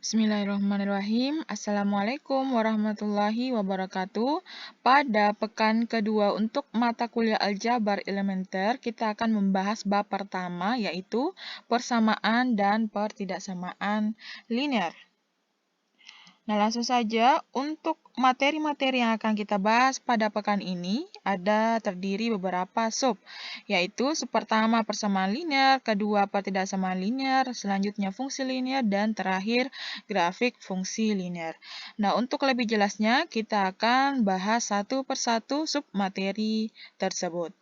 Bismillahirrahmanirrahim. Assalamualaikum warahmatullahi wabarakatuh. Pada pekan kedua untuk mata kuliah aljabar elementer, kita akan membahas bab pertama yaitu persamaan dan pertidaksamaan linear. Nah, langsung saja untuk materi-materi yang akan kita bahas pada pekan ini terdiri beberapa sub, yaitu sub pertama persamaan linear, kedua pertidaksamaan linear, selanjutnya fungsi linear, dan terakhir grafik fungsi linear. Nah, untuk lebih jelasnya kita akan bahas satu persatu sub materi tersebut.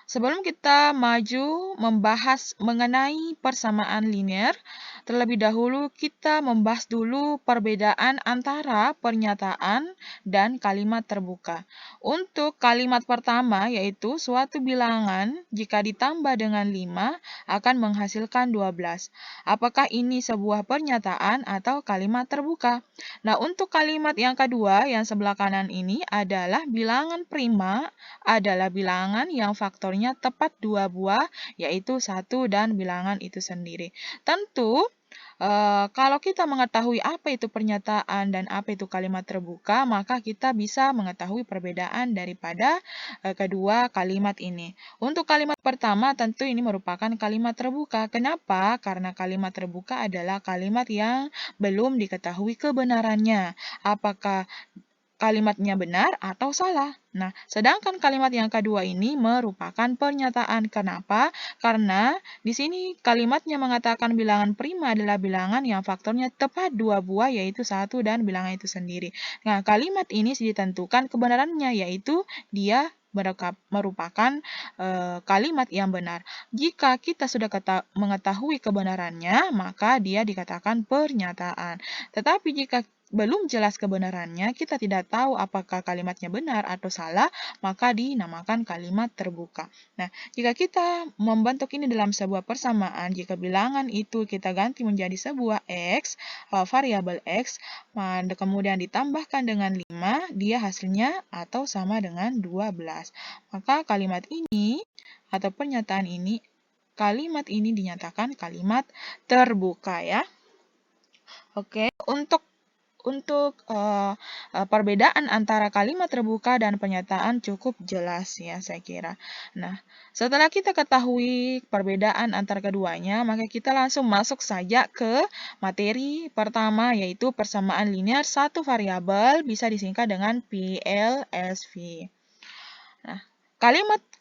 Sebelum kita maju membahas mengenai persamaan linear, terlebih dahulu kita membahas dulu perbedaan antara pernyataan dan kalimat terbuka. Untuk kalimat pertama yaitu suatu bilangan jika ditambah dengan 5 akan menghasilkan 12. Apakah ini sebuah pernyataan atau kalimat terbuka? Nah, untuk kalimat yang kedua yang sebelah kanan ini adalah bilangan prima adalah bilangan yang faktornya tepat 2 buah, yaitu 1 dan bilangan itu sendiri. Tentu, kalau kita mengetahui apa itu pernyataan dan apa itu kalimat terbuka, maka kita bisa mengetahui perbedaan daripada kedua kalimat ini. Untuk kalimat pertama, tentu ini merupakan kalimat terbuka. Kenapa? Karena kalimat terbuka adalah kalimat yang belum diketahui kebenarannya. Apakah kalimatnya benar atau salah. Nah, sedangkan kalimat yang kedua ini merupakan pernyataan. Kenapa? Karena di sini kalimatnya mengatakan bilangan prima adalah bilangan yang faktornya tepat 2 buah, yaitu 1 dan bilangan itu sendiri. Nah, kalimat ini ditentukan kebenarannya, yaitu dia merupakan kalimat yang benar. Jika kita sudah mengetahui kebenarannya, maka dia dikatakan pernyataan. Tetapi jika belum jelas kebenarannya, kita tidak tahu apakah kalimatnya benar atau salah, maka dinamakan kalimat terbuka. Nah, jika kita membentuk ini dalam sebuah persamaan, jika bilangan itu kita ganti menjadi sebuah X, variabel X, kemudian ditambahkan dengan 5, dia hasilnya atau sama dengan 12. Maka kalimat ini atau pernyataan ini, kalimat ini dinyatakan kalimat terbuka ya. Oke, untuk perbedaan antara kalimat terbuka dan pernyataan cukup jelas ya saya kira. Nah, setelah kita ketahui perbedaan antara keduanya, maka kita langsung masuk saja ke materi pertama yaitu persamaan linear satu variabel, bisa disingkat dengan PLSV. Nah,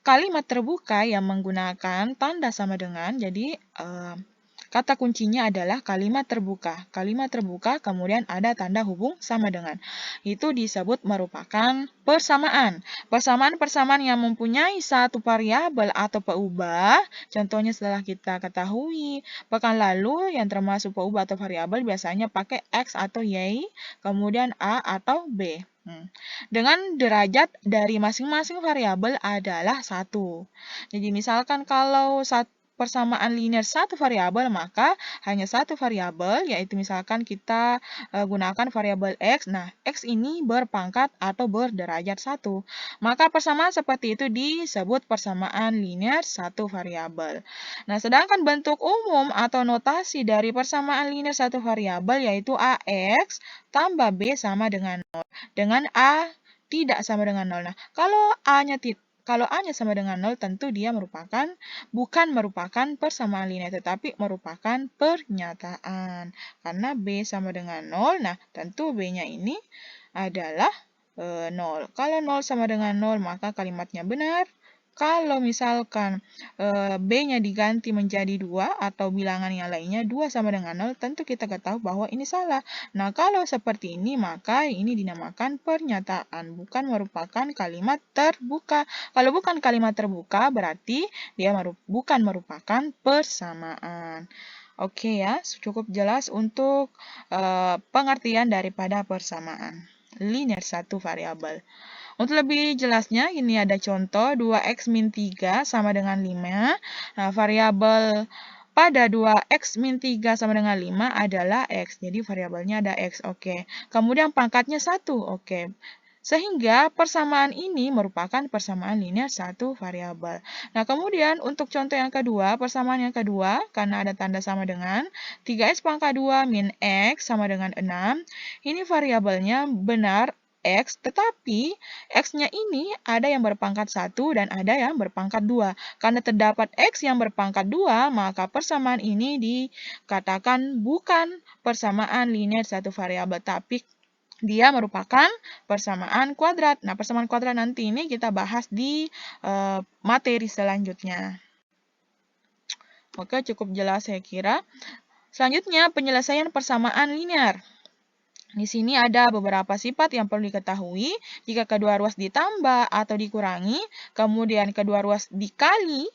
kalimat terbuka yang menggunakan tanda sama dengan, jadi kata kuncinya adalah kalimat terbuka. Kalimat terbuka kemudian ada tanda hubung sama dengan. Itu disebut merupakan persamaan. Persamaan-persamaan yang mempunyai satu variabel atau peubah. Contohnya setelah kita ketahui pekan lalu yang termasuk peubah atau variabel biasanya pakai X atau Y, kemudian A atau B. Dengan derajat dari masing-masing variabel adalah 1. Jadi misalkan kalau persamaan linear satu variabel, maka hanya satu variabel, yaitu misalkan kita gunakan variabel X. Nah, X ini berpangkat atau berderajat 1. Maka persamaan seperti itu disebut persamaan linear satu variabel. Nah, sedangkan bentuk umum atau notasi dari persamaan linear satu variabel yaitu AX tambah B sama dengan 0. Dengan A tidak sama dengan 0. Nah, kalau A-nya sama dengan 0, tentu dia bukan merupakan persamaan linear, tetapi merupakan pernyataan. Karena B sama dengan 0, nah tentu B-nya ini adalah 0. Kalau 0 sama dengan 0, maka kalimatnya benar. Kalau misalkan B-nya diganti menjadi 2 atau bilangan yang lainnya 2 sama dengan 0, tentu kita ketahui bahwa ini salah. Nah, kalau seperti ini, maka ini dinamakan pernyataan, bukan merupakan kalimat terbuka. Kalau bukan kalimat terbuka, berarti dia bukan merupakan persamaan. Oke ya, cukup jelas untuk pengertian daripada persamaan linear satu variabel. Untuk lebih jelasnya, ini ada contoh 2x min 3 sama dengan 5. Nah, variabel pada 2x min 3 sama dengan 5 adalah x. Jadi variabelnya ada x. Oke. Kemudian pangkatnya 1. Oke. Sehingga persamaan ini merupakan persamaan linear satu variabel. Nah, kemudian untuk contoh yang kedua, persamaan yang kedua, karena ada tanda sama dengan 3x pangkat 2 min x sama dengan 6. Ini variabelnya benar x, tetapi x-nya ini ada yang berpangkat 1 dan ada yang berpangkat 2. Karena terdapat x yang berpangkat 2, maka persamaan ini dikatakan bukan persamaan linear satu variabel, tapi dia merupakan persamaan kuadrat. Nah, persamaan kuadrat nanti ini kita bahas di materi selanjutnya. Oke, cukup jelas saya kira. Selanjutnya, penyelesaian persamaan linear. Di sini ada beberapa sifat yang perlu diketahui. Jika kedua ruas ditambah atau dikurangi, kemudian kedua ruas dikali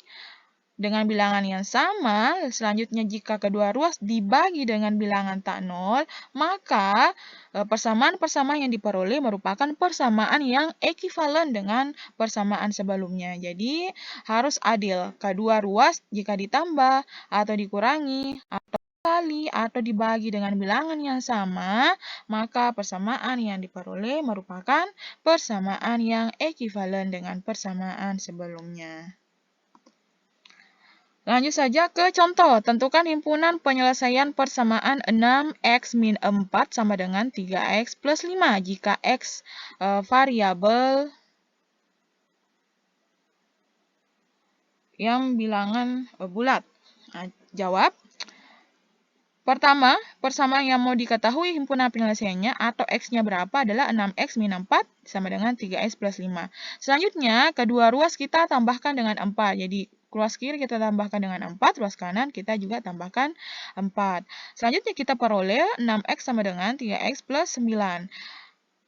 dengan bilangan yang sama, selanjutnya jika kedua ruas dibagi dengan bilangan tak nol, maka persamaan-persamaan yang diperoleh merupakan persamaan yang ekivalen dengan persamaan sebelumnya. Jadi harus adil. Kedua ruas jika ditambah atau dikurangi atau dikali atau dibagi dengan bilangan yang sama, maka persamaan yang diperoleh merupakan persamaan yang ekivalen dengan persamaan sebelumnya. Lanjut saja ke contoh. Tentukan himpunan penyelesaian persamaan 6x min 4 sama dengan 3x plus 5 jika x variabel yang bilangan bulat. Nah, jawab. Pertama, persamaan yang mau diketahui himpunan penyelesaiannya atau x-nya berapa adalah 6x min 4 sama dengan 3x plus 5. Selanjutnya, kedua ruas kita tambahkan dengan 4. Jadi, ruas kiri kita tambahkan dengan 4, ruas kanan kita juga tambahkan 4. Selanjutnya kita peroleh 6x sama dengan 3x plus 9.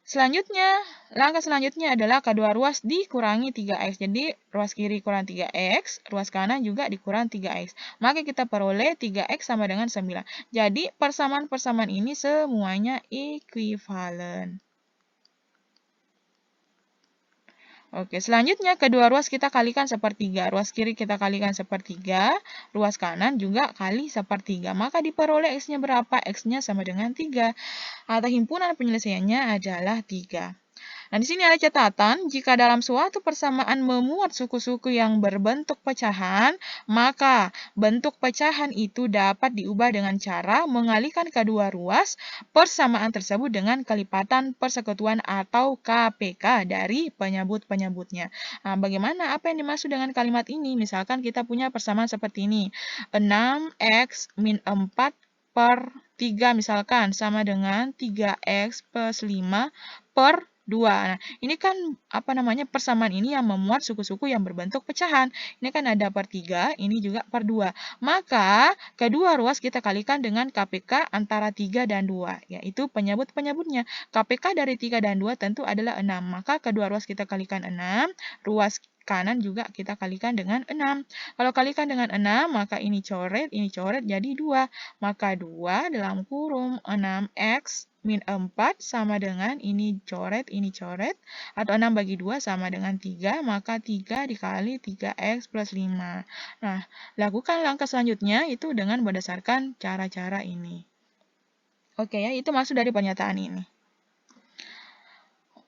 Selanjutnya, langkah selanjutnya adalah kedua ruas dikurangi 3x. Jadi, ruas kiri kurang 3x, ruas kanan juga dikurang 3x. Maka kita peroleh 3x sama dengan 9. Jadi, persamaan-persamaan ini semuanya ekuivalen. Oke, selanjutnya kedua ruas kita kalikan sepertiga. Ruas kiri kita kalikan sepertiga, ruas kanan juga kali sepertiga. Maka diperoleh x-nya berapa? X-nya sama dengan 3. Atau himpunan penyelesaiannya adalah 3. Nah, di sini ada catatan, jika dalam suatu persamaan memuat suku-suku yang berbentuk pecahan, maka bentuk pecahan itu dapat diubah dengan cara mengalihkan kedua ruas persamaan tersebut dengan kelipatan persekutuan atau KPK dari penyebut-penyebutnya. Nah, bagaimana? Apa yang dimaksud dengan kalimat ini? Misalkan kita punya persamaan seperti ini, 6x min 4 per 3 misalkan sama dengan 3x plus 5 per 2. Nah, ini kan persamaan ini yang memuat suku-suku yang berbentuk pecahan. Ini kan ada per 3, ini juga per 2. Maka kedua ruas kita kalikan dengan KPK antara 3 dan 2, yaitu penyebut-penyebutnya. KPK dari 3 dan 2 tentu adalah 6. Maka kedua ruas kita kalikan 6, ruas kanan juga kita kalikan dengan 6. Kalau kalikan dengan 6, maka ini coret jadi 2. Maka 2 dalam kurung 6x min 4 sama dengan ini coret, atau 6 bagi 2 sama dengan 3, maka 3 dikali 3x plus 5. Nah, lakukan langkah selanjutnya itu dengan berdasarkan cara-cara ini. Oke ya, itu maksud dari pernyataan ini.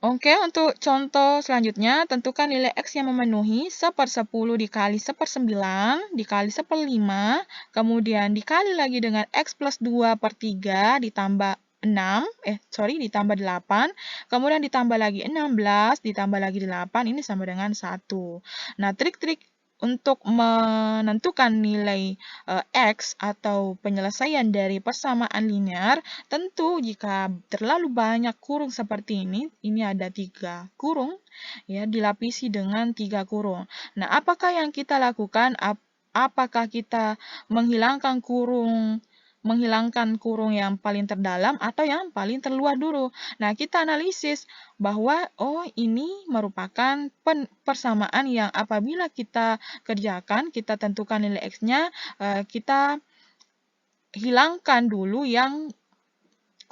Oke, untuk contoh selanjutnya, tentukan nilai X yang memenuhi 1/10 dikali 1/9 dikali 1/5, kemudian dikali lagi dengan X plus 2 per 3 ditambah ditambah 8, kemudian ditambah lagi 16, ditambah lagi 8, ini sama dengan 1. Nah, trik-trik untuk menentukan nilai X atau penyelesaian dari persamaan linear, tentu jika terlalu banyak kurung seperti ini ada 3 kurung, ya, dilapisi dengan 3 kurung. Nah, apakah yang kita lakukan? Apakah kita menghilangkan kurung yang paling terdalam atau yang paling terluar dulu. Nah, kita analisis bahwa ini merupakan persamaan yang apabila kita kerjakan, kita tentukan nilai X-nya, kita hilangkan dulu yang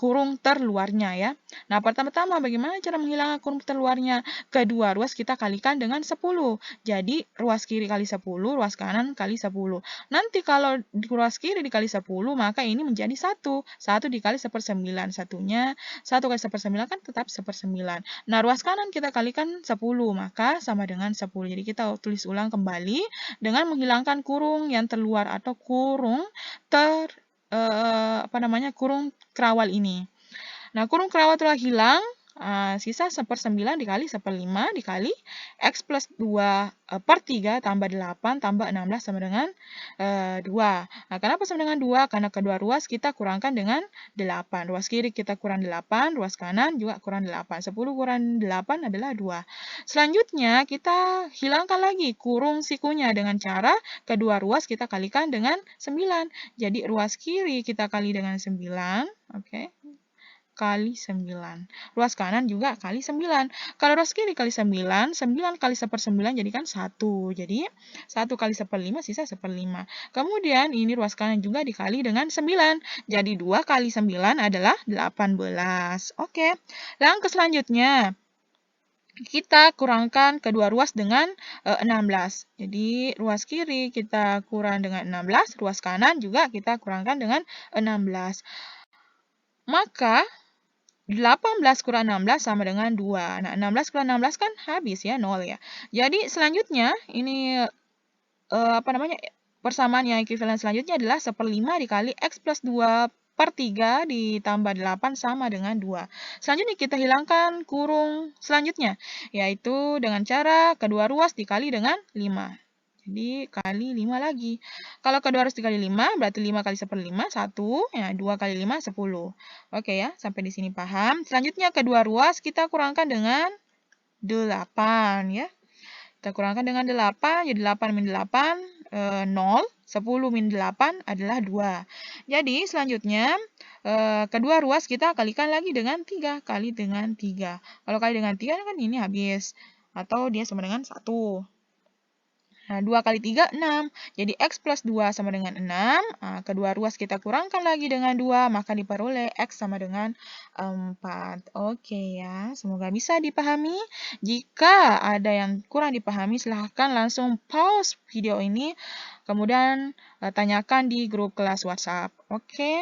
kurung terluarnya ya. Nah, pertama-tama bagaimana cara menghilangkan kurung terluarnya? Kedua ruas kita kalikan dengan 10. Jadi, ruas kiri kali 10, ruas kanan kali 10. Nanti kalau ruas kiri dikali 10, maka ini menjadi 1. 1 dikali 1/9. Satunya 1 kali 1/9 kan tetap 1/9. Nah, ruas kanan kita kalikan 10, maka sama dengan 10. Jadi, kita tulis ulang kembali dengan menghilangkan kurung yang terluar atau kurung kurung kerawal ini. Nah, kurung kerawal telah hilang, sisa 1/9 dikali 1/5 dikali X plus 2 per 3 tambah 8 tambah 16 sama dengan 2. Nah, kenapa sama dengan 2? Karena kedua ruas kita kurangkan dengan 8. Ruas kiri kita kurang 8, ruas kanan juga kurang 8. 10 kurang 8 adalah 2. Selanjutnya, kita hilangkan lagi kurung sikunya dengan cara kedua ruas kita kalikan dengan 9. Jadi, ruas kiri kita kali dengan 9, oke. Kali 9. Ruas kanan juga kali 9. Kalau ruas kiri kali 9, 9 kali 1/9 jadikan 1. Jadi, 1 kali 1/5 sisa 1/5. Kemudian, ini ruas kanan juga dikali dengan 9. Jadi, 2 kali 9 adalah 18. Oke. Langkah selanjutnya, kita kurangkan kedua ruas dengan 16. Jadi, ruas kiri kita kurang dengan 16, ruas kanan juga kita kurangkan dengan 16. Maka, 18 kurang 16 sama dengan 2. Nah, 16 kurang 16 kan habis ya, 0 ya. Jadi, selanjutnya, ini persamaan yang ekuivalen selanjutnya adalah 1/5 dikali X plus 2 per 3 ditambah 8 sama dengan 2. Selanjutnya, kita hilangkan kurung selanjutnya, yaitu dengan cara kedua ruas dikali dengan 5. Jadi, kali 5 lagi. Kalau kedua harus dikali 5, berarti 5 kali 1/5, 1. Ya, 2 kali 5, 10. Oke ya, sampai di sini paham. Selanjutnya, kedua ruas kita kurangkan dengan 8 ya. Kita kurangkan dengan 8, jadi 8 min 8, 0. 10 min 8 adalah 2. Jadi, selanjutnya, kedua ruas kita kalikan lagi dengan 3. Kali dengan 3. Kalau kali dengan 3 kan ini habis. Atau dia sama dengan 1. Nah, 2 kali 3, 6. Jadi, X plus 2 sama dengan 6. Kedua ruas kita kurangkan lagi dengan 2, maka diperoleh X sama dengan 4. Oke ya, semoga bisa dipahami. Jika ada yang kurang dipahami, silahkan langsung pause video ini, kemudian tanyakan di grup kelas WhatsApp. Oke.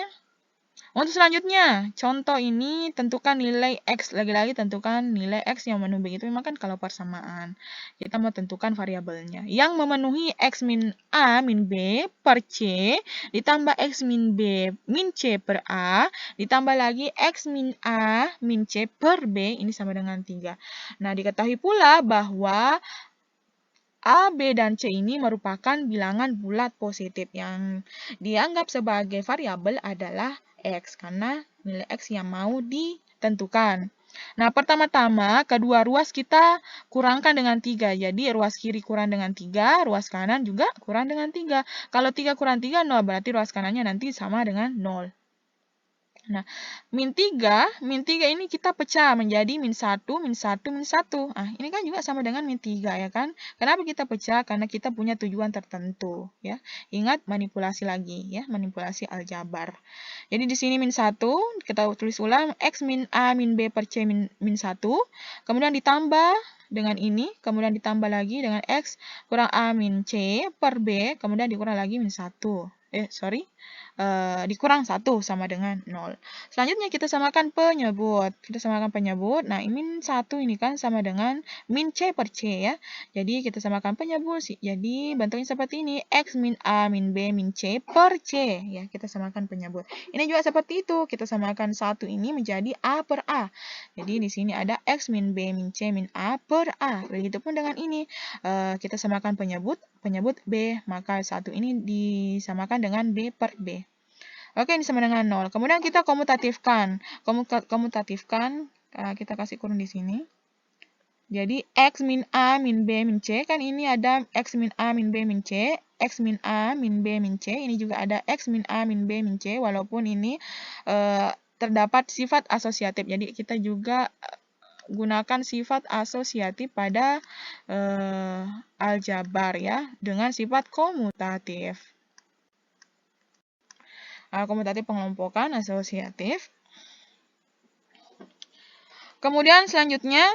Untuk selanjutnya, contoh ini tentukan nilai X. Lagi-lagi tentukan nilai X yang memenuhi itu memang kan kalau persamaan. Kita mau tentukan variabelnya. Yang memenuhi X min A min B per C, ditambah X min B min C per A, ditambah lagi X min A min C per B, ini sama dengan 3. Nah, diketahui pula bahwa A, B, dan C ini merupakan bilangan bulat positif yang dianggap sebagai variabel adalah X, karena nilai X yang mau ditentukan. Nah, pertama-tama, kedua ruas kita kurangkan dengan 3. Jadi, ruas kiri kurang dengan 3, ruas kanan juga kurang dengan 3. Kalau 3 kurang 3, 0. Berarti ruas kanannya nanti sama dengan 0. Nah, min 3 ini kita pecah menjadi min 1, min 1, min 1. Ini kan juga sama dengan min 3 ya kan? Kenapa kita pecah? Karena kita punya tujuan tertentu ya. Ingat manipulasi lagi ya, manipulasi aljabar. Jadi di sini min 1, kita tulis ulang X min A min B per C min 1. Kemudian ditambah dengan ini, kemudian ditambah lagi dengan X kurang A min C per B, kemudian dikurang lagi min 1. Dikurang 1 sama dengan 0. Selanjutnya kita samakan penyebut. Kita samakan penyebut. Nah, min 1 ini kan sama dengan min C per C ya. Jadi kita samakan penyebut. Jadi bentuknya seperti ini. X min A min B min C per C. Ya, kita samakan penyebut. Ini juga seperti itu. Kita samakan 1 ini menjadi A per A. Jadi di sini ada X min B min C min A per A. Begitupun dengan ini. Kita samakan penyebut B. Maka 1 ini disamakan dengan B per B. Oke, ini sama dengan 0. Kemudian kita komutatifkan. Kita kasih kurung di sini. Jadi, X min A min B min C. Kan ini ada X min A min B min C. X min A min B min C. Ini juga ada X min A min B min C. Walaupun ini terdapat sifat asosiatif. Jadi, kita juga gunakan sifat asosiatif pada aljabar ya. Dengan sifat komutatif. Komutatif pengelompokan asosiatif. Kemudian selanjutnya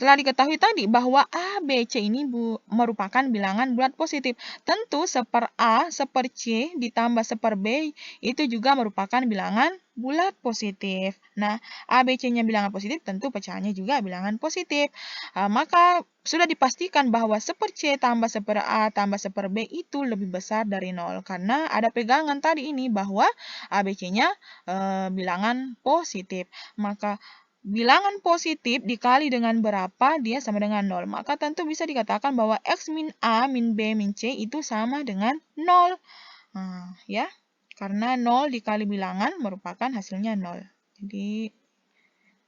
telah diketahui tadi bahwa A, B, C ini merupakan bilangan bulat positif. Tentu seper A, seper C ditambah seper B itu juga merupakan bilangan bulat positif. Nah, A, B, C-nya bilangan positif, tentu pecahannya juga bilangan positif. Maka sudah dipastikan bahwa seper C tambah seper A tambah seper B itu lebih besar dari 0. Karena ada pegangan tadi ini bahwa A, B, C-nya bilangan positif. Maka bilangan positif dikali dengan berapa, dia sama dengan 0. Maka tentu bisa dikatakan bahwa X min A min B min C itu sama dengan 0. Nah, ya, karena 0 dikali bilangan merupakan hasilnya 0. Jadi,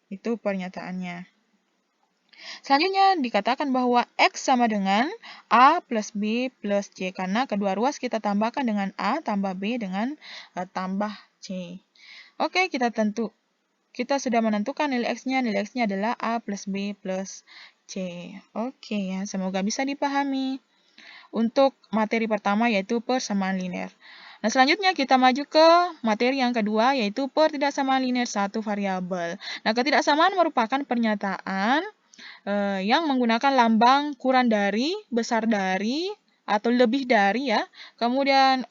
itu pernyataannya. Selanjutnya dikatakan bahwa X sama dengan A plus B plus C. Karena kedua ruas kita tambahkan dengan A tambah B dengan tambah C. Oke, kita sudah menentukan nilai X-nya. Nilai X-nya adalah A plus B plus C. Oke ya, semoga bisa dipahami. Untuk materi pertama yaitu persamaan linear. Nah, selanjutnya kita maju ke materi yang kedua yaitu pertidaksamaan linear satu variabel. Nah, ketidaksamaan merupakan pernyataan yang menggunakan lambang kurang dari, besar dari, atau lebih dari ya. Kemudian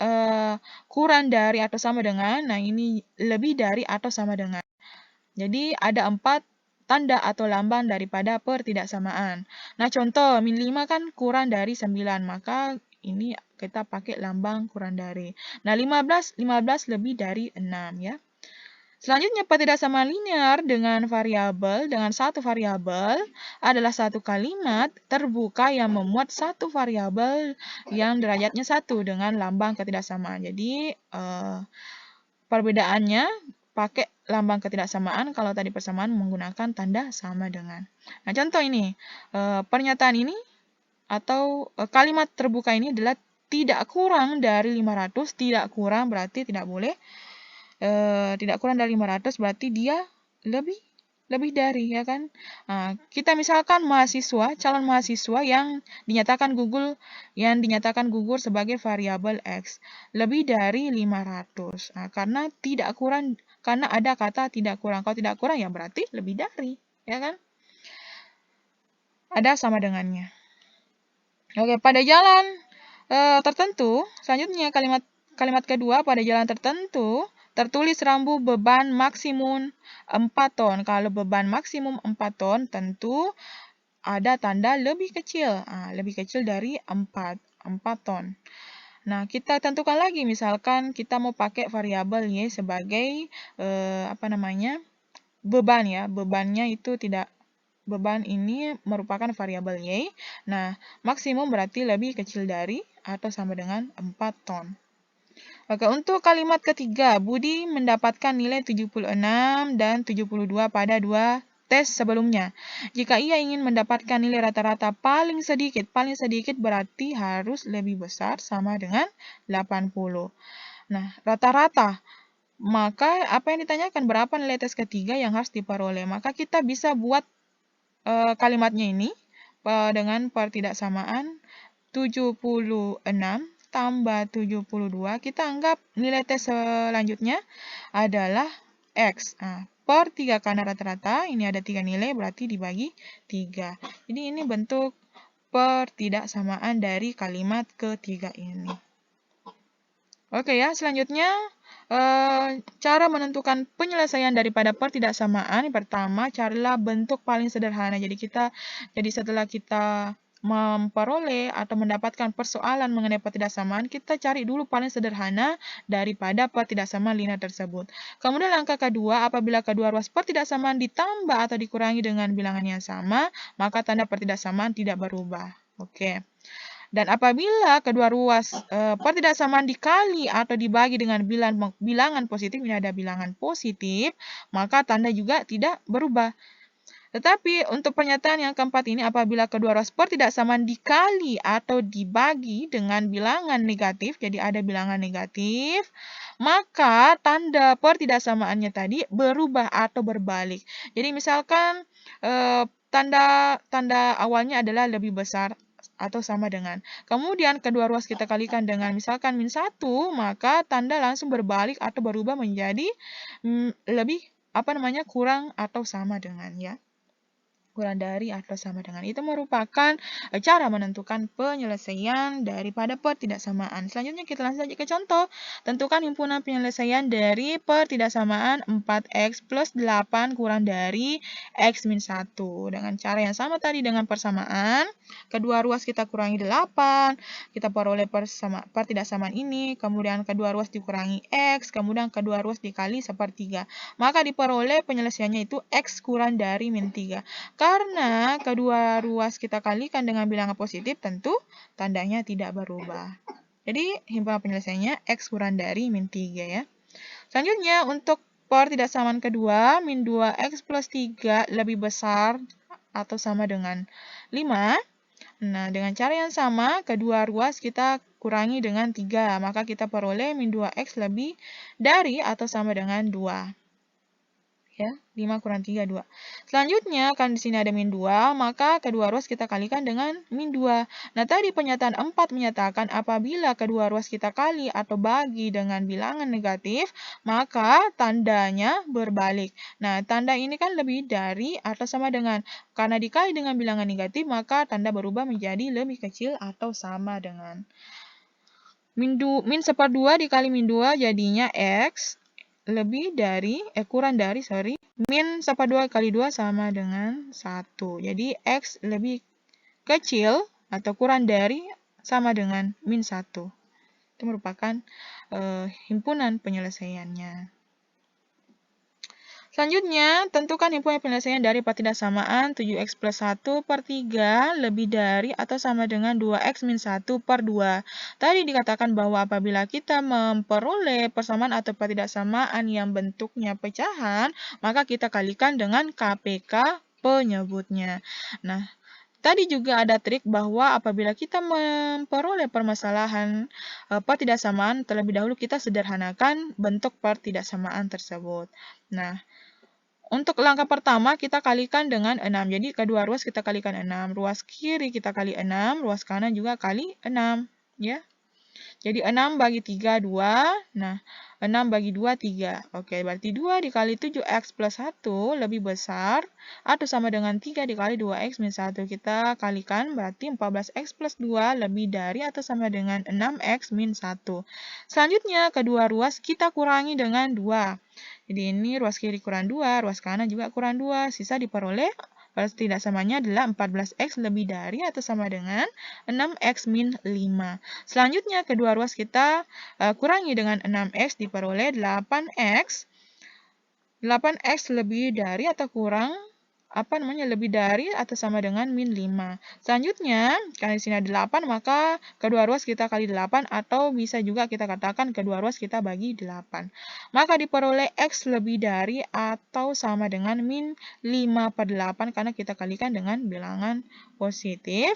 kurang dari atau sama dengan. Nah, ini lebih dari atau sama dengan. Jadi ada 4 tanda atau lambang daripada pertidaksamaan. Nah, contoh min 5 kan kurang dari 9, maka ini kita pakai lambang kurang dari. Nah, 15 lebih dari 6 ya. Selanjutnya pertidaksamaan linear dengan satu variabel adalah satu kalimat terbuka yang memuat satu variabel yang derajatnya 1 dengan lambang ketidaksamaan. Jadi perbedaannya pakai lambang ketidaksamaan, kalau tadi persamaan menggunakan tanda sama dengan. Nah, contoh ini, pernyataan ini atau kalimat terbuka ini adalah tidak kurang dari 500, tidak kurang berarti tidak boleh, tidak kurang dari 500 berarti dia lebih dari, ya kan? Nah, kita misalkan calon mahasiswa yang dinyatakan gugur sebagai variabel X lebih dari 500. Nah, karena ada kata tidak kurang. Kalau tidak kurang ya berarti lebih dari, ya kan? Ada sama dengannya. Oke, pada jalan tertentu, selanjutnya kalimat kedua, pada jalan tertentu tertulis rambu beban maksimum 4 ton. Kalau beban maksimum 4 ton, tentu ada tanda lebih kecil. Lebih kecil dari 4 ton. Nah, kita tentukan lagi. Misalkan kita mau pakai variabel Y sebagai beban ya. Beban ini merupakan variabel Y. Nah, maksimum berarti lebih kecil dari atau sama dengan 4 ton. Oke, untuk kalimat ketiga, Budi mendapatkan nilai 76 dan 72 pada 2 tes sebelumnya. Jika ia ingin mendapatkan nilai rata-rata paling sedikit berarti harus lebih besar sama dengan 80. Nah, rata-rata. Maka apa yang ditanyakan berapa nilai tes ketiga yang harus diperoleh? Maka kita bisa buat kalimatnya ini dengan pertidaksamaan 76 tambah 72, kita anggap nilai tes selanjutnya adalah X. Per 3 karena rata-rata, ini ada 3 nilai, berarti dibagi 3. Jadi ini bentuk pertidaksamaan dari kalimat ketiga ini. Oke ya, selanjutnya cara menentukan penyelesaian daripada pertidaksamaan. Pertama, carilah bentuk paling sederhana. Jadi setelah kita memperoleh atau mendapatkan persoalan mengenai pertidaksamaan, kita cari dulu paling sederhana daripada pertidaksamaan linear tersebut. Kemudian langkah kedua, apabila kedua ruas pertidaksamaan ditambah atau dikurangi dengan bilangan yang sama, maka tanda pertidaksamaan tidak berubah. Oke. Dan apabila kedua ruas pertidaksamaan dikali atau dibagi dengan bilangan positif, ini ada bilangan positif, maka tanda juga tidak berubah. Tetapi untuk pernyataan yang keempat ini, apabila kedua ruas pertidaksamaan dikali atau dibagi dengan bilangan negatif, jadi ada bilangan negatif, maka tanda pertidaksamaannya tadi berubah atau berbalik. Jadi misalkan tanda awalnya adalah lebih besar atau sama dengan. Kemudian kedua ruas kita kalikan dengan misalkan min 1, maka tanda langsung berbalik atau berubah menjadi lebih kurang atau sama dengan, ya. Kurang dari atau sama dengan. Itu merupakan cara menentukan penyelesaian daripada pertidaksamaan. Selanjutnya kita langsung saja ke contoh. Tentukan himpunan penyelesaian dari pertidaksamaan 4x plus 8 kurang dari x min 1. Dengan cara yang sama tadi dengan persamaan. Kedua ruas kita kurangi 8. Kita peroleh pertidaksamaan ini. Kemudian kedua ruas dikurangi x. Kemudian kedua ruas dikali sepertiga. Maka diperoleh penyelesaiannya itu x kurang dari min 3. Karena kedua ruas kita kalikan dengan bilangan positif, tentu tandanya tidak berubah. Jadi, himpunan penyelesaiannya X kurang dari min 3, ya. Selanjutnya, untuk pertidaksamaan kedua, min 2X plus 3 lebih besar atau sama dengan 5. Nah, dengan cara yang sama, kedua ruas kita kurangi dengan 3. Maka kita peroleh min 2X lebih dari atau sama dengan 2. Ya, 5 kurang 3, 2. Selanjutnya, kan di sini ada min 2, maka kedua ruas kita kalikan dengan min 2. Nah, tadi pernyataan 4 menyatakan apabila kedua ruas kita kali atau bagi dengan bilangan negatif, maka tandanya berbalik. Nah, tanda ini kan lebih dari atau sama dengan. Karena dikali dengan bilangan negatif, maka tanda berubah menjadi lebih kecil atau sama dengan. Min 1/2 dikali min 2 jadinya X lebih dari, kurang dari, min 1/2 kali 2 sama dengan 1. Jadi, X lebih kecil atau kurang dari sama dengan min 1. Itu merupakan himpunan penyelesaiannya. Selanjutnya, tentukan himpunan penyelesaian dari pertidaksamaan 7x plus 1 per 3 lebih dari atau sama dengan 2x min 1 per 2. Tadi dikatakan bahwa apabila kita memperoleh persamaan atau pertidaksamaan yang bentuknya pecahan, maka kita kalikan dengan KPK penyebutnya. Nah, tadi juga ada trik bahwa apabila kita memperoleh permasalahan pertidaksamaan, terlebih dahulu kita sederhanakan bentuk pertidaksamaan tersebut. Nah, untuk langkah pertama kita kalikan dengan 6. Jadi kedua ruas kita kalikan 6. Ruas kiri kita kali 6, ruas kanan juga kali 6, ya. Jadi 6 bagi 3, 2. Nah, 6 bagi 2, 3. Oke, berarti 2 dikali 7x plus 1 lebih besar atau sama dengan 3 dikali 2x min 1. Kita kalikan berarti 14x plus 2 lebih dari atau sama dengan 6x min 1. Selanjutnya, kedua ruas kita kurangi dengan 2. Jadi ini ruas kiri kurang 2, ruas kanan juga kurang 2. Sisa diperoleh pertidaksamanya adalah 14x lebih dari atau sama dengan 6x min 5. Selanjutnya, kedua ruas kita kurangi dengan 6x diperoleh 8x. 8x lebih dari atau kurang lebih dari atau sama dengan min 5. Selanjutnya, karena di sini ada 8, maka kedua ruas kita kali 8 atau bisa juga kita katakan kedua ruas kita bagi 8. Maka diperoleh X lebih dari atau sama dengan min 5 per 8 karena kita kalikan dengan bilangan positif,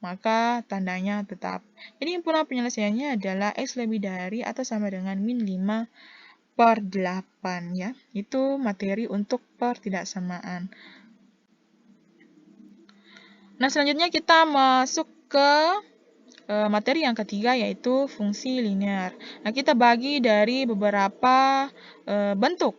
maka tandanya tetap. Jadi himpunan penyelesaiannya adalah X lebih dari atau sama dengan min 5 per 8, ya. Itu materi untuk pertidaksamaan. Nah, selanjutnya kita masuk ke materi yang ketiga, yaitu fungsi linear. Nah, kita bagi dari beberapa bentuk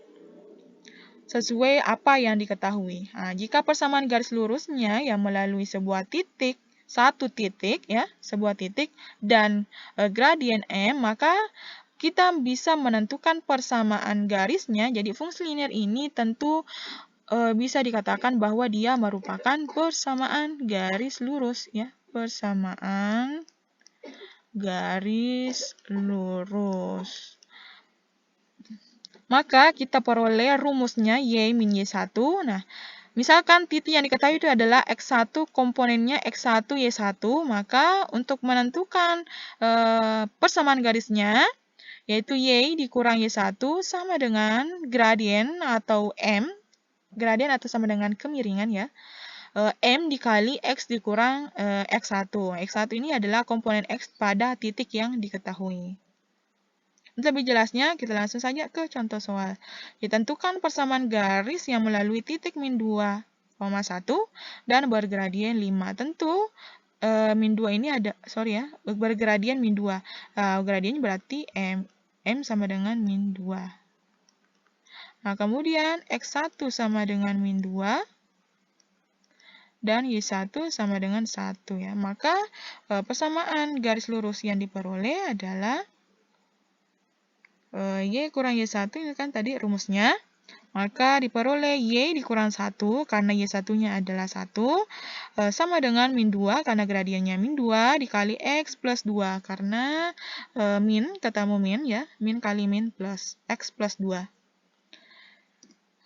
sesuai apa yang diketahui. Nah, jika persamaan garis lurusnya yang melalui sebuah titik, sebuah titik, dan gradien M, maka kita bisa menentukan persamaan garisnya. Jadi, fungsi linear ini tentu bisa dikatakan bahwa dia merupakan persamaan garis lurus, ya. Persamaan garis lurus. Maka kita peroleh rumusnya Y min Y1. Nah, misalkan titik yang diketahui itu adalah X1, komponennya X1, Y1. Maka untuk menentukan persamaan garisnya, yaitu Y dikurang Y1 sama dengan gradien atau M. Gradien atau sama dengan kemiringan, ya. M dikali X dikurang X1. X1 ini adalah komponen X pada titik yang diketahui. Untuk lebih jelasnya, kita langsung saja ke contoh soal. Ditentukan persamaan garis yang melalui titik min 2,1 dan bergradien 5. Tentu min 2 ini bergradien min 2. Gradiennya berarti M sama dengan min 2. Nah, kemudian X1 sama dengan min 2, dan Y1 sama dengan 1 ya. Maka persamaan garis lurus yang diperoleh adalah Y kurang Y1, ini kan tadi rumusnya. Maka diperoleh Y dikurang 1, karena Y1-nya adalah 1, sama dengan min 2, karena gradiennya min 2, dikali X plus 2, karena min, ketemu min ya, min kali min plus X plus 2.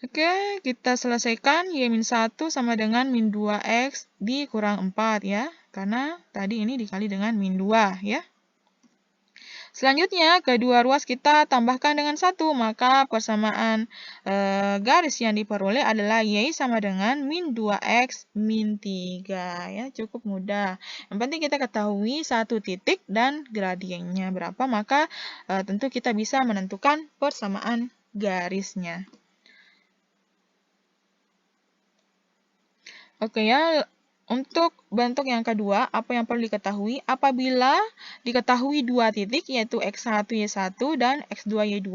Oke, kita selesaikan Y-1 sama dengan min 2X dikurang 4 ya, karena tadi ini dikali dengan min 2 ya. Selanjutnya, kedua ruas kita tambahkan dengan 1, maka persamaan garis yang diperoleh adalah Y sama dengan min 2X min 3. Ya, cukup mudah. Yang penting kita ketahui satu titik dan gradiennya berapa, maka tentu kita bisa menentukan persamaan garisnya. Oke ya. Untuk bentuk yang kedua, apa yang perlu diketahui? Apabila diketahui dua titik, yaitu X1, Y1, dan X2, Y2,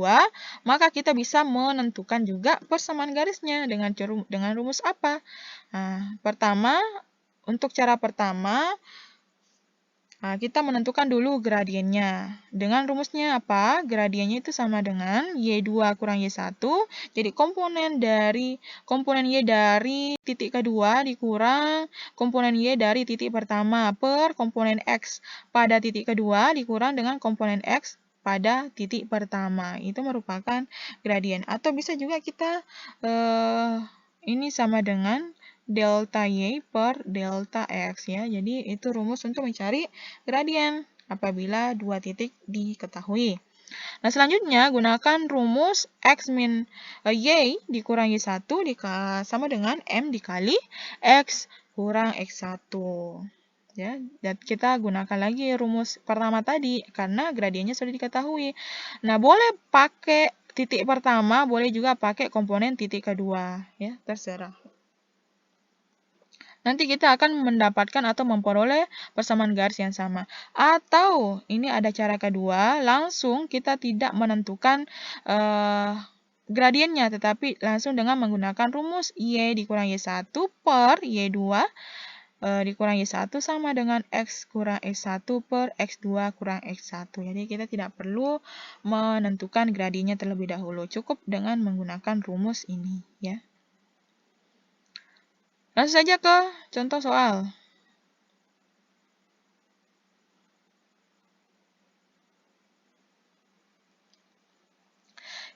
maka kita bisa menentukan juga persamaan garisnya dengan rumus apa? Nah, untuk cara pertama, kita menentukan dulu gradiennya. Dengan rumusnya apa? Gradiennya itu sama dengan Y2 kurang Y1. Jadi komponen Y dari titik kedua dikurang komponen Y dari titik pertama per komponen X pada titik kedua dikurang dengan komponen X pada titik pertama. Itu merupakan gradien. Atau bisa juga kita ini sama dengan delta Y per delta X ya. Jadi itu rumus untuk mencari gradien apabila dua titik diketahui. Nah, selanjutnya gunakan rumus X min Y dikurang Y1 sama dengan M dikali X kurang X1. Ya, dan kita gunakan lagi rumus pertama tadi karena gradiennya sudah diketahui. Nah, boleh pakai titik pertama, boleh juga pakai komponen titik kedua, ya, terserah. Nanti kita akan mendapatkan atau memperoleh persamaan garis yang sama. Atau ini ada cara kedua, langsung kita tidak menentukan gradiennya, tetapi langsung dengan menggunakan rumus Y dikurang Y1 per Y2 dikurang Y1 sama dengan X kurang X1 per X2 kurang X1. Jadi kita tidak perlu menentukan gradiennya terlebih dahulu, cukup dengan menggunakan rumus ini ya. Langsung saja ke contoh soal.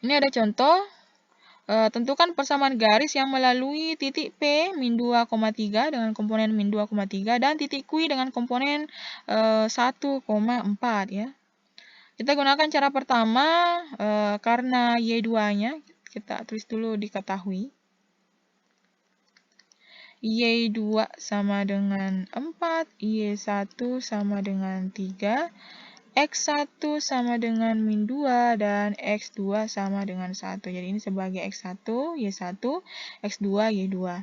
Ini ada contoh, tentukan persamaan garis yang melalui titik P min 2,3 dengan komponen min 2,3 dan titik Q dengan komponen 1,4 ya. Kita gunakan cara pertama, karena Y2-nya, kita tulis dulu diketahui. Y2 sama dengan 4, Y1 sama dengan 3, X1 sama dengan min 2, dan X2 sama dengan 1. Jadi ini sebagai X1, Y1, X2, Y2.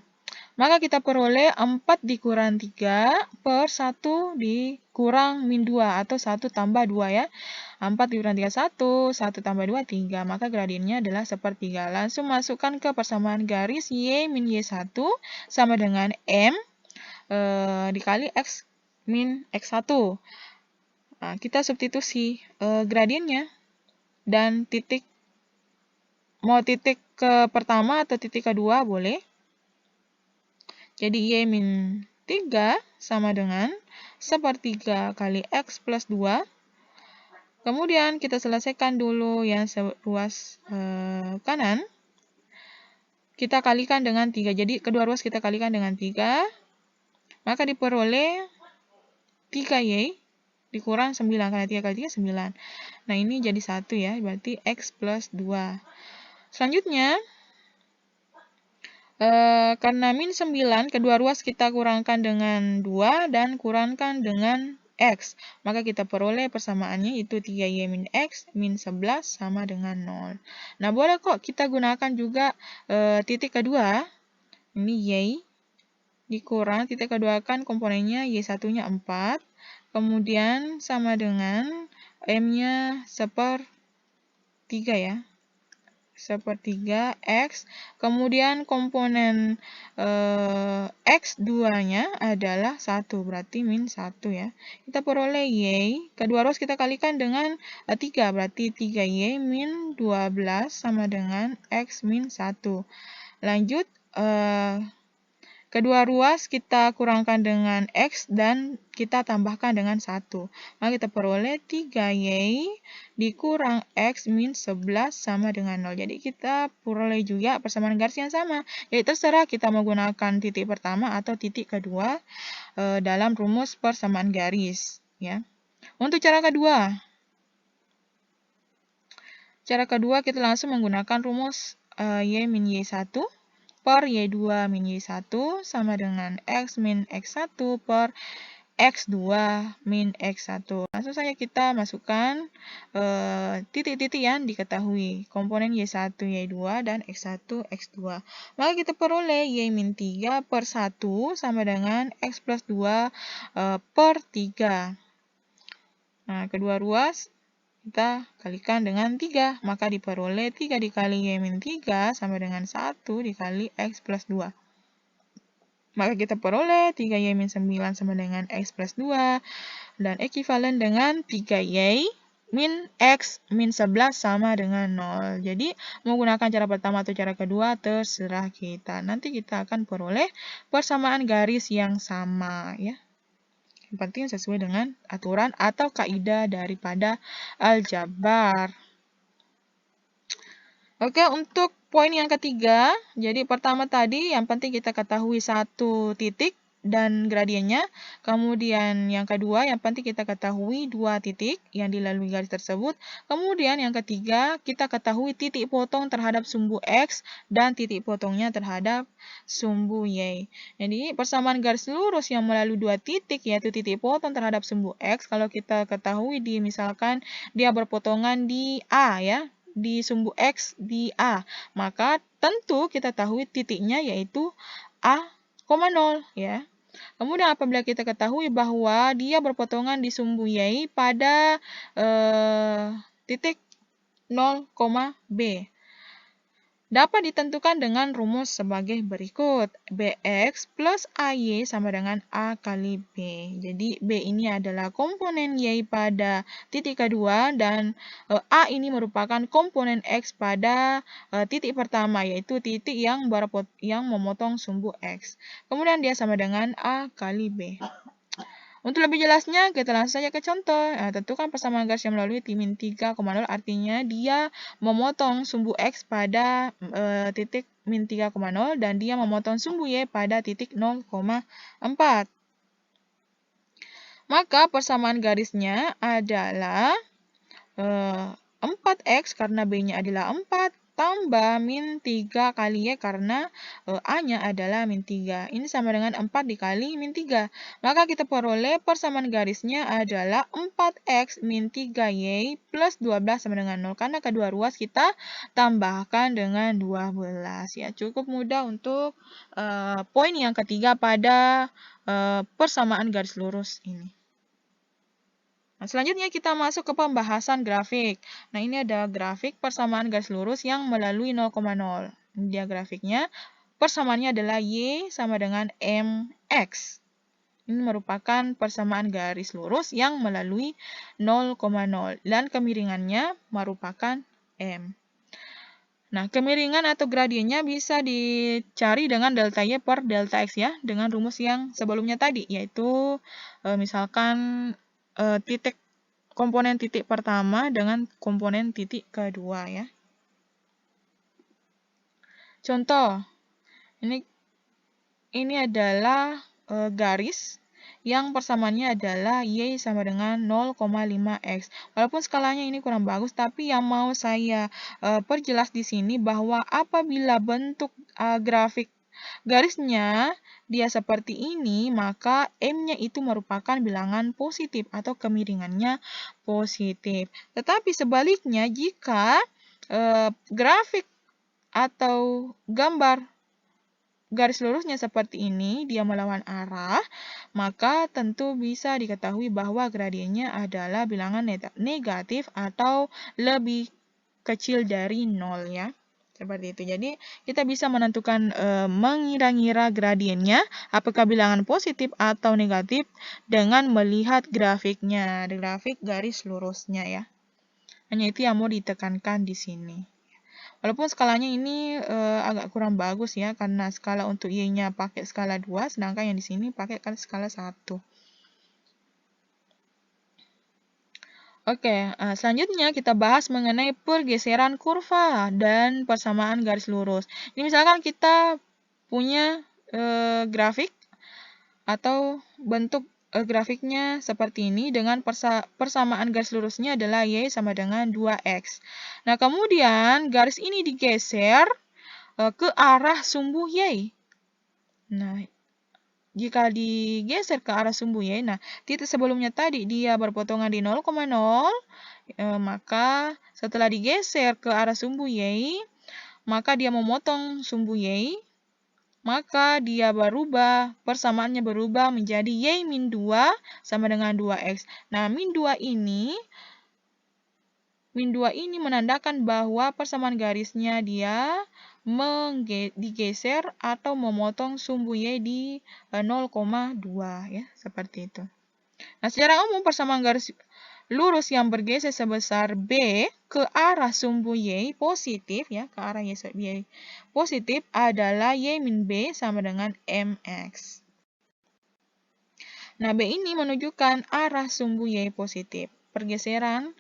Maka kita peroleh 4 dikurang 3 per 1 dikurang min 2, atau 1 tambah 2 ya. 4 dikurang 3, 1, 1 tambah 2, 3. Maka gradiennya adalah sepertiga. Langsung masukkan ke persamaan garis Y min Y1 sama dengan M dikali X min X1. Nah, kita substitusi gradiennya dan titik, mau titik ke pertama atau titik kedua boleh. Jadi Y min 3 sama dengan sepertiga kali X plus 2. Kemudian kita selesaikan dulu yang ruas kanan. Kita kalikan dengan 3. Jadi kedua ruas kita kalikan dengan 3. Maka diperoleh 3Y dikurang 9. Karena 3 kali 3, 9. Nah, ini jadi 1 ya. Berarti X plus 2. Selanjutnya, karena min 9, kedua ruas kita kurangkan dengan 2 dan kurangkan dengan X. Maka kita peroleh persamaannya itu 3Y min X min 11 sama dengan 0. Nah, boleh kok kita gunakan juga titik kedua. Ini Y dikurang titik kedua kan komponennya Y1-nya 4. Kemudian sama dengan M-nya 1/3 ya. sepertiga X. Kemudian komponen X2-nya adalah 1, berarti min 1 ya. Kita peroleh Y, kedua ruas kita kalikan dengan 3, berarti 3Y min 12 sama dengan X min 1. Lanjut, kedua ruas kita kurangkan dengan X dan kita tambahkan dengan 1. Maka kita peroleh 3Y dikurang X min 11 sama dengan 0. Jadi kita peroleh juga persamaan garis yang sama. Jadi terserah kita menggunakan titik pertama atau titik kedua dalam rumus persamaan garis. Ya. Untuk cara kedua. Cara kedua kita langsung menggunakan rumus Y min Y1 per Y2 min Y1 sama dengan X min X1 per X2 min X1. Langsung saja kita masukkan titik-titik yang diketahui. Komponen Y1, Y2, dan X1, X2. Maka kita peroleh Y min 3 per 1 sama dengan X plus 2 per 3. Nah, kedua ruas kita kalikan dengan 3, maka diperoleh 3 dikali Y min 3 sama dengan 1 dikali X plus 2. Maka kita peroleh 3Y min 9 sama dengan X plus 2, dan ekivalen dengan 3Y min X min 11 sama dengan 0. Jadi, menggunakan cara pertama atau cara kedua terserah kita. Nanti kita akan peroleh persamaan garis yang sama, ya. Yang penting sesuai dengan aturan atau kaidah daripada aljabar. Oke, untuk poin yang ketiga, jadi pertama tadi yang penting kita ketahui satu titik dan gradiennya. Kemudian yang kedua, yang penting kita ketahui 2 titik yang dilalui garis tersebut. Kemudian yang ketiga, kita ketahui titik potong terhadap sumbu X dan titik potongnya terhadap sumbu Y. Jadi persamaan garis lurus yang melalui 2 titik, yaitu titik potong terhadap sumbu X, kalau kita ketahui misalkan dia berpotongan di A, ya, di sumbu X di A, maka tentu kita tahu titiknya yaitu A, 0, ya. Kemudian apabila kita ketahui bahwa dia berpotongan di sumbu Y pada titik 0, B, dapat ditentukan dengan rumus sebagai berikut. Bx plus AY sama dengan A kali B. Jadi B ini adalah komponen Y pada titik kedua dan A ini merupakan komponen X pada titik pertama, yaitu titik yang memotong sumbu X. Kemudian dia sama dengan A kali B. Untuk lebih jelasnya, kita langsung saja ke contoh. Nah, tentukan persamaan garis yang melalui min 3,0, artinya dia memotong sumbu X pada titik min 3,0 dan dia memotong sumbu Y pada titik 0,4. Maka persamaan garisnya adalah 4X karena B-nya adalah 4, tambah min 3 kali Y karena A-nya adalah min 3. Ini sama dengan 4 dikali min 3. Maka kita peroleh persamaan garisnya adalah 4X min 3Y plus 12 sama dengan 0. Karena kedua ruas kita tambahkan dengan 12. Ya, cukup mudah untuk poin yang ketiga pada persamaan garis lurus ini. Nah, selanjutnya kita masuk ke pembahasan grafik. Nah, ini ada grafik persamaan garis lurus yang melalui 0,0. Ini dia grafiknya. Persamaannya adalah Y sama dengan MX. Ini merupakan persamaan garis lurus yang melalui 0,0. Dan kemiringannya merupakan M. Nah, kemiringan atau gradiennya bisa dicari dengan delta Y per delta X, ya, dengan rumus yang sebelumnya tadi, yaitu misalkan komponen titik pertama dengan komponen titik kedua, ya. Contoh, ini adalah garis yang persamaannya adalah Y sama dengan 0,5X. Walaupun skalanya ini kurang bagus, tapi yang mau saya perjelas di sini bahwa apabila bentuk grafik garisnya dia seperti ini, maka M-nya itu merupakan bilangan positif atau kemiringannya positif. Tetapi sebaliknya, jika grafik atau gambar garis lurusnya seperti ini, dia melawan arah, maka tentu bisa diketahui bahwa gradiennya adalah bilangan negatif atau lebih kecil dari 0, ya. Seperti itu. Jadi, kita bisa menentukan mengira-ngira gradiennya, apakah bilangan positif atau negatif, dengan melihat grafiknya, grafik garis lurusnya ya. Hanya itu yang mau ditekankan di sini. Walaupun skalanya ini agak kurang bagus ya, karena skala untuk Y-nya pakai skala 2, sedangkan yang di sini pakai skala 1. Oke, selanjutnya kita bahas mengenai pergeseran kurva dan persamaan garis lurus. Ini misalkan kita punya grafik atau bentuk grafiknya seperti ini dengan persamaan garis lurusnya adalah Y sama dengan 2X. Nah, kemudian garis ini digeser ke arah sumbu Y. Nah, jika digeser ke arah sumbu Y, nah titik sebelumnya tadi dia berpotongan di 0,0, maka setelah digeser ke arah sumbu Y, maka dia memotong sumbu Y, maka dia persamaannya berubah menjadi Y-2 sama dengan 2X. Nah, min 2 ini menandakan bahwa persamaan garisnya dia digeser atau memotong sumbu Y di 0,2 ya, seperti itu. Nah, secara umum persamaan garis lurus yang bergeser sebesar B ke arah sumbu Y positif ya, ke arah Y positif adalah Y min B sama dengan MX. Nah, B ini menunjukkan arah sumbu Y positif. Pergeseran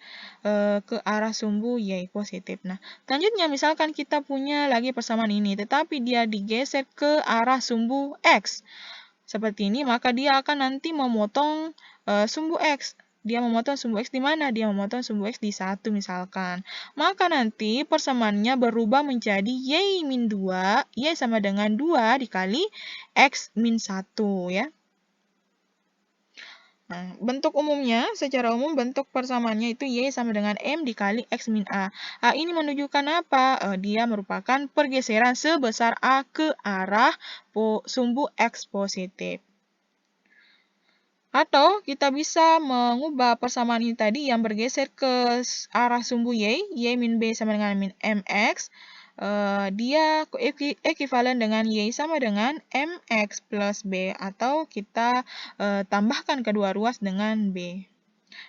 ke arah sumbu Y positif. Nah, selanjutnya misalkan kita punya lagi persamaan ini, tetapi dia digeser ke arah sumbu X. Seperti ini, maka dia akan nanti memotong sumbu X. Dia memotong sumbu X di mana? Dia memotong sumbu X di 1 misalkan. Maka nanti persamaannya berubah menjadi Y min 2, Y sama dengan 2 dikali X min 1 ya. Nah, bentuk umumnya, secara umum bentuk persamaannya itu Y sama dengan M dikali X min A. A ini menunjukkan apa? Dia merupakan pergeseran sebesar A ke arah sumbu X positif. Atau kita bisa mengubah persamaan ini tadi yang bergeser ke arah sumbu Y min B sama dengan min MX, dia ekuivalen dengan Y sama dengan MX plus B, atau kita tambahkan kedua ruas dengan B.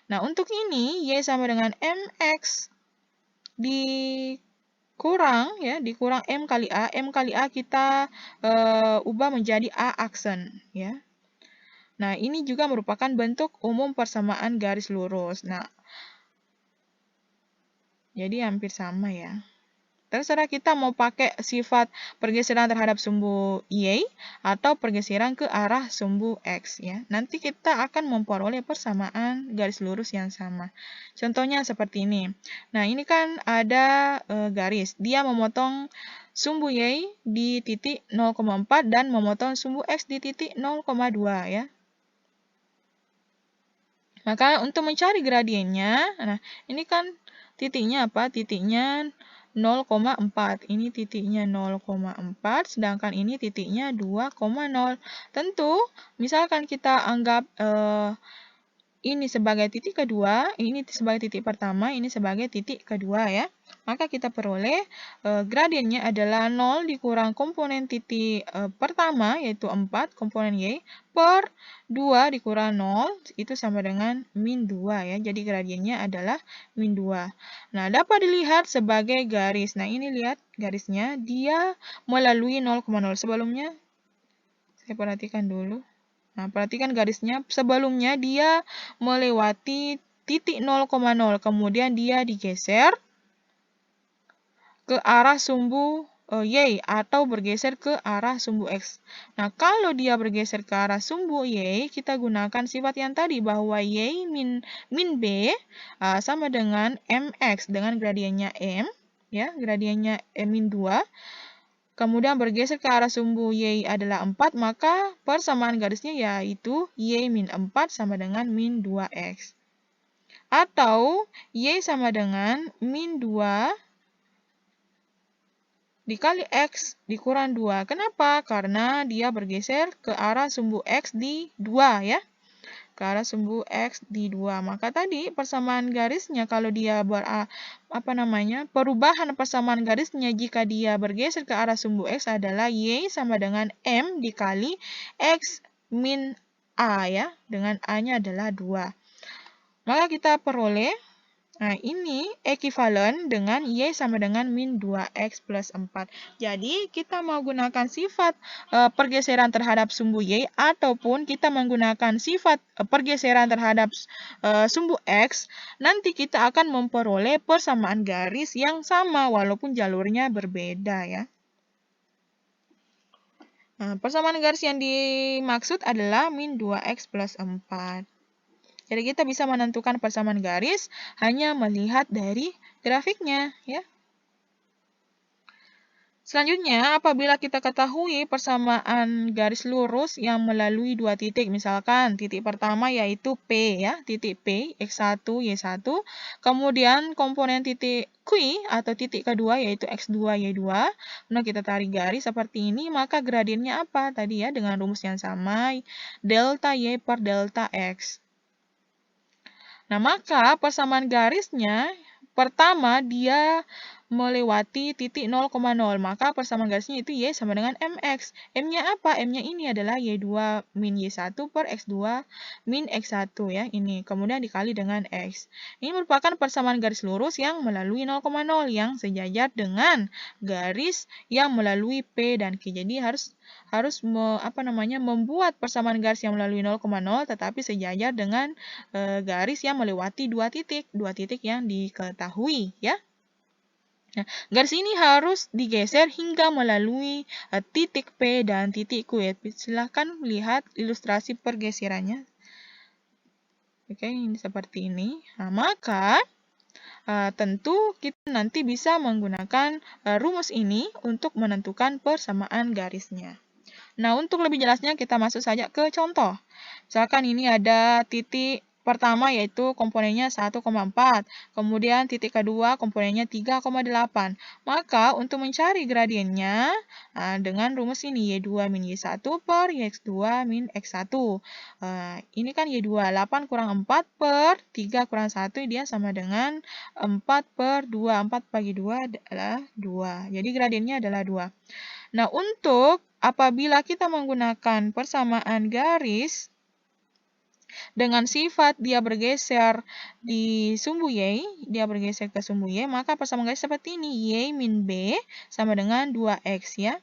Nah, untuk ini Y sama dengan MX dikurang M kali A. M kali A kita ubah menjadi A aksen ya. Nah, ini juga merupakan bentuk umum persamaan garis lurus. Nah, jadi hampir sama ya. Terserah kita mau pakai sifat pergeseran terhadap sumbu Y atau pergeseran ke arah sumbu X ya. Nanti kita akan memperoleh persamaan garis lurus yang sama. Contohnya seperti ini. Nah, ini kan ada garis. Dia memotong sumbu Y di titik 0,4 dan memotong sumbu X di titik 0,2 ya. Maka untuk mencari gradiennya, nah ini kan titiknya apa? Titiknya 0,4. Ini titiknya 0,4, sedangkan ini titiknya 2,0. Tentu, misalkan kita anggap ini sebagai titik kedua, ini sebagai titik pertama, ini sebagai titik kedua ya. Maka kita peroleh gradiennya adalah 0 dikurang komponen titik pertama, yaitu 4, komponen Y, per 2 dikurang 0, itu sama dengan min 2 ya. Jadi gradiennya adalah min 2. Nah, dapat dilihat sebagai garis. Nah, ini lihat garisnya, dia melalui 0,0. Sebelumnya, saya perhatikan dulu. Nah, perhatikan garisnya. Sebelumnya dia melewati titik 0,0, kemudian dia digeser ke arah sumbu Y atau bergeser ke arah sumbu X. Nah, kalau dia bergeser ke arah sumbu Y, kita gunakan sifat yang tadi bahwa Y min B sama dengan MX dengan gradiennya M, ya, gradiennya M min 2. Kemudian bergeser ke arah sumbu Y adalah 4, maka persamaan garisnya yaitu Y min 4 sama dengan min 2X. Atau Y sama dengan min 2 dikali X dikurang 2. Kenapa? Karena dia bergeser ke arah sumbu X di 2 ya. ke arah sumbu X di 2. Maka tadi persamaan garisnya kalau dia perubahan persamaan garisnya jika dia bergeser ke arah sumbu X adalah Y sama dengan M dikali X min A ya, dengan A-nya adalah 2. Maka kita peroleh, nah ini ekuivalen dengan Y sama dengan min 2X plus 4. Jadi kita mau gunakan sifat pergeseran terhadap sumbu Y ataupun kita menggunakan sifat pergeseran terhadap sumbu X, nanti kita akan memperoleh persamaan garis yang sama walaupun jalurnya berbeda ya. Nah, persamaan garis yang dimaksud adalah min 2X plus 4. Jadi kita bisa menentukan persamaan garis hanya melihat dari grafiknya, ya. Selanjutnya, apabila kita ketahui persamaan garis lurus yang melalui dua titik, misalkan titik pertama yaitu P, ya, titik P, X1, Y1, kemudian komponen titik Q atau titik kedua yaitu X2, Y2, nah kita tarik garis seperti ini, maka gradiennya apa? Tadi ya, dengan rumus yang sama, delta Y per delta X. Nah, maka persamaan garisnya, pertama dia melewati titik 0,0. Maka persamaan garisnya itu Y sama dengan MX. M-nya apa? M-nya ini adalah Y2 min Y1 per X2 min X1 ya. Ini. Kemudian dikali dengan X. Ini merupakan persamaan garis lurus yang melalui 0,0 yang sejajar dengan garis yang melalui P dan Q. Jadi harus membuat persamaan garis yang melalui 0,0 tetapi sejajar dengan garis yang melewati dua titik yang diketahui ya. Nah, garis ini harus digeser hingga melalui titik P dan titik Q. Silahkan lihat ilustrasi pergeserannya. Oke, ini seperti ini. Nah, maka tentu kita nanti bisa menggunakan rumus ini untuk menentukan persamaan garisnya. Nah, untuk lebih jelasnya kita masuk saja ke contoh. Misalkan ini ada titik pertama yaitu komponennya 1,4, kemudian titik kedua komponennya 3,8. Maka untuk mencari gradiennya dengan rumus ini Y2 min Y1 per X2 min X1. Ini kan Y2, 8 kurang 4 per 3 kurang 1 dia sama dengan 4 per 2. 4 bagi 2 adalah 2. Jadi gradiennya adalah 2. Nah, untuk apabila kita menggunakan persamaan garis dengan sifat dia bergeser di sumbu Y, dia bergeser ke sumbu Y, maka persamaan garis seperti ini, Y min B sama dengan 2X ya.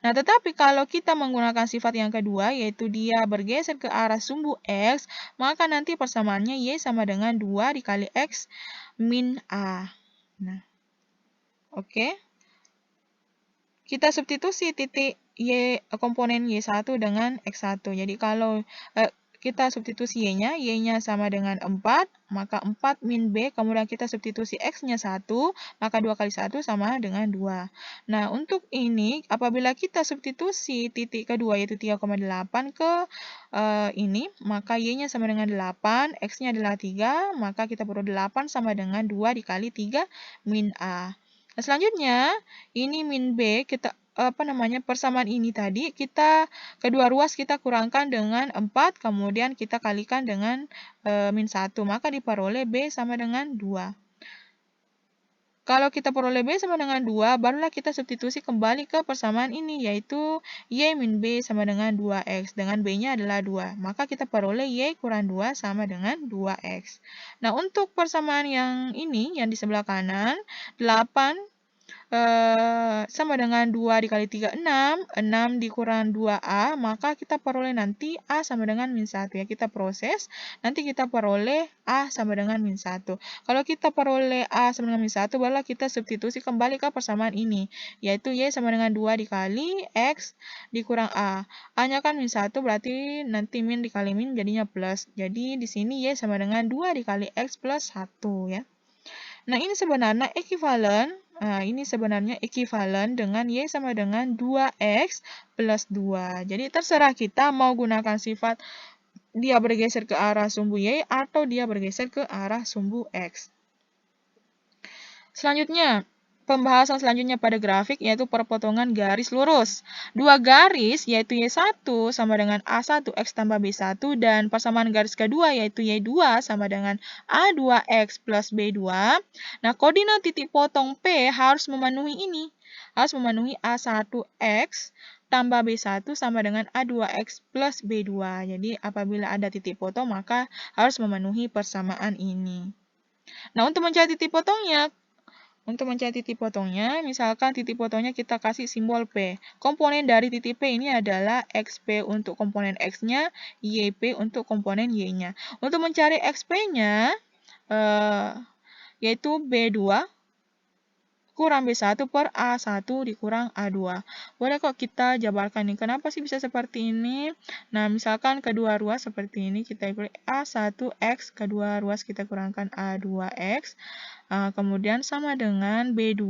Nah, tetapi kalau kita menggunakan sifat yang kedua, yaitu dia bergeser ke arah sumbu X, maka nanti persamaannya Y sama dengan 2 dikali X min A. Nah, oke. Kita substitusi titik Y komponen Y1 dengan X1. Jadi kalau kita substitusi Y-nya sama dengan 4, maka 4 min B, kemudian kita substitusi X-nya 1, maka 2 kali 1 sama dengan 2. Nah, untuk ini, apabila kita substitusi titik kedua yaitu 3,8 ke ini, maka Y-nya sama dengan 8, X-nya adalah 3, maka kita perlu 8 sama dengan 2 dikali 3 min A. Nah, selanjutnya, ini min B, kita persamaan ini tadi, kita kedua ruas kita kurangkan dengan 4, kemudian kita kalikan dengan min 1, maka diperoleh B sama dengan 2. Kalau kita peroleh B sama dengan 2, barulah kita substitusi kembali ke persamaan ini, yaitu Y min B sama dengan 2X, dengan B-nya adalah 2. Maka kita peroleh Y kurang 2 sama dengan 2X. Nah, untuk persamaan yang ini, yang di sebelah kanan, 8 sama dengan 2 dikali 3, 6. 6 dikurang 2A, maka kita peroleh nanti A sama dengan min 1. Ya, kita proses, nanti kita peroleh A sama dengan min 1. Kalau kita peroleh A sama dengan min 1, barulah kita substitusi kembali ke persamaan ini, yaitu Y sama dengan 2 dikali X dikurang A. A-nya kan min 1, berarti nanti min dikali min jadinya plus. Jadi di sini Y sama dengan 2 dikali X plus 1. Ya. Nah, ini sebenarnya ekuivalen. Ini sebenarnya ekuivalen dengan Y sama dengan 2X plus 2. Jadi terserah kita mau gunakan sifat dia bergeser ke arah sumbu Y atau dia bergeser ke arah sumbu X. Selanjutnya, pembahasan selanjutnya pada grafik yaitu perpotongan garis lurus. Dua garis yaitu Y1 sama dengan A1X tambah B1 dan persamaan garis kedua yaitu Y2 sama dengan A2X plus B2. Nah, koordinat titik potong P harus memenuhi ini. Harus memenuhi A1X tambah B1 sama dengan A2X plus B2. Jadi, apabila ada titik potong maka harus memenuhi persamaan ini. Nah, untuk mencari titik potongnya, misalkan titik potongnya kita kasih simbol P. Komponen dari titik P ini adalah XP untuk komponen X-nya, YP untuk komponen Y-nya. Untuk mencari XP-nya, yaitu B2 kurang B1 per A1 dikurang A2. Boleh kok kita jabarkan nih. Kenapa sih bisa seperti ini? Nah, misalkan kedua ruas seperti ini, kita pilih A1X, kedua ruas kita kurangkan A2X. Kemudian sama dengan B2,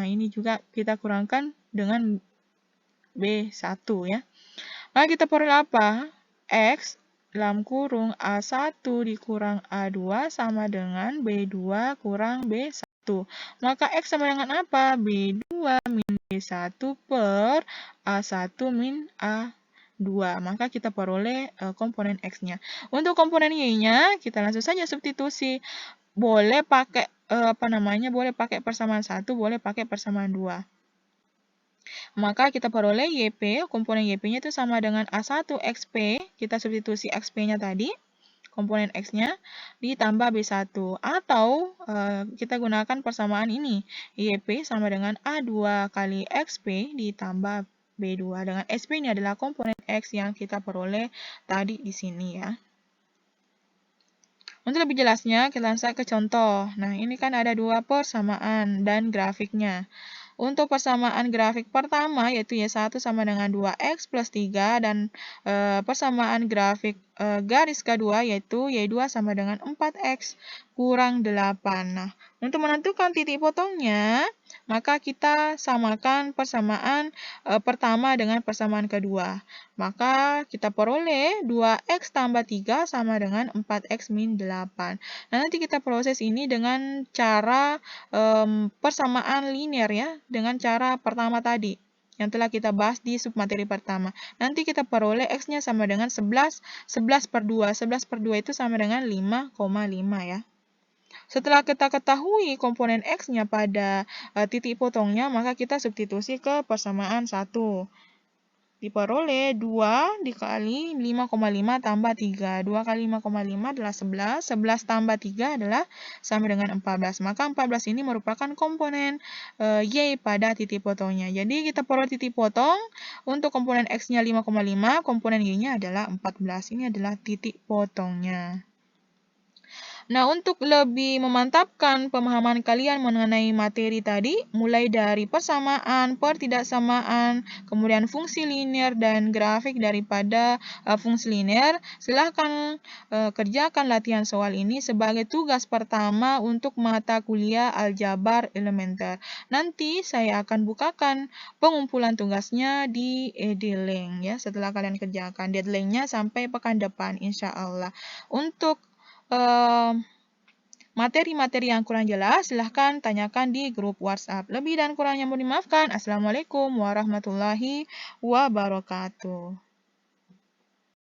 ini juga kita kurangkan dengan B1 ya. Maka kita peroleh apa? X dalam kurung A1 dikurang A2 sama dengan B2 kurang B1. Maka X sama dengan apa? B2 min B1 per A1 min A2. Maka kita peroleh komponen X-nya. Untuk komponen Y-nya, kita langsung saja substitusi. Boleh pakai boleh pakai persamaan 1, boleh pakai persamaan 2. Maka kita peroleh YP, komponen YP-nya itu sama dengan A1XP, kita substitusi XP-nya tadi, komponen X-nya, ditambah B1. Atau kita gunakan persamaan ini, YP sama dengan A2 kali XP ditambah B2. Dengan XP ini adalah komponen X yang kita peroleh tadi di sini ya. Untuk lebih jelasnya, kita langsung ke contoh. Nah, ini kan ada dua persamaan dan grafiknya. Untuk persamaan grafik pertama yaitu Y1 sama dengan 2X plus 3 dan persamaan grafik garis kedua yaitu Y2 sama dengan 4X kurang 8. Nah, untuk menentukan titik potongnya, maka kita samakan persamaan pertama dengan persamaan kedua. Maka kita peroleh 2X tambah 3 sama dengan 4X min 8. Nah, nanti kita proses ini dengan cara persamaan linear ya, dengan cara pertama tadi yang telah kita bahas di submateri pertama. Nanti kita peroleh X-nya sama dengan 11 per 2. 11 per 2 itu sama dengan 5,5 ya. Setelah kita ketahui komponen X-nya pada titik potongnya, maka kita substitusi ke persamaan 1. Diperoleh 2 dikali 5,5 tambah 3. 2 kali 5,5 adalah 11. 11 tambah 3 adalah sama dengan 14. Maka 14 ini merupakan komponen Y pada titik potongnya. Jadi kita peroleh titik potong. Untuk komponen X-nya 5,5, komponen Y-nya adalah 14. Ini adalah titik potongnya. Nah, untuk lebih memantapkan pemahaman kalian mengenai materi tadi, mulai dari persamaan, pertidaksamaan, kemudian fungsi linear dan grafik daripada fungsi linear, silahkan kerjakan latihan soal ini sebagai tugas pertama untuk mata kuliah aljabar elementer. Nanti saya akan bukakan pengumpulan tugasnya di ED-Link ya, setelah kalian kerjakan. Deadline-nya sampai pekan depan, insya Allah. Untuk materi-materi yang kurang jelas, silahkan tanyakan di grup WhatsApp. Lebih dan kurangnya mohon dimaafkan. Assalamualaikum warahmatullahi wabarakatuh.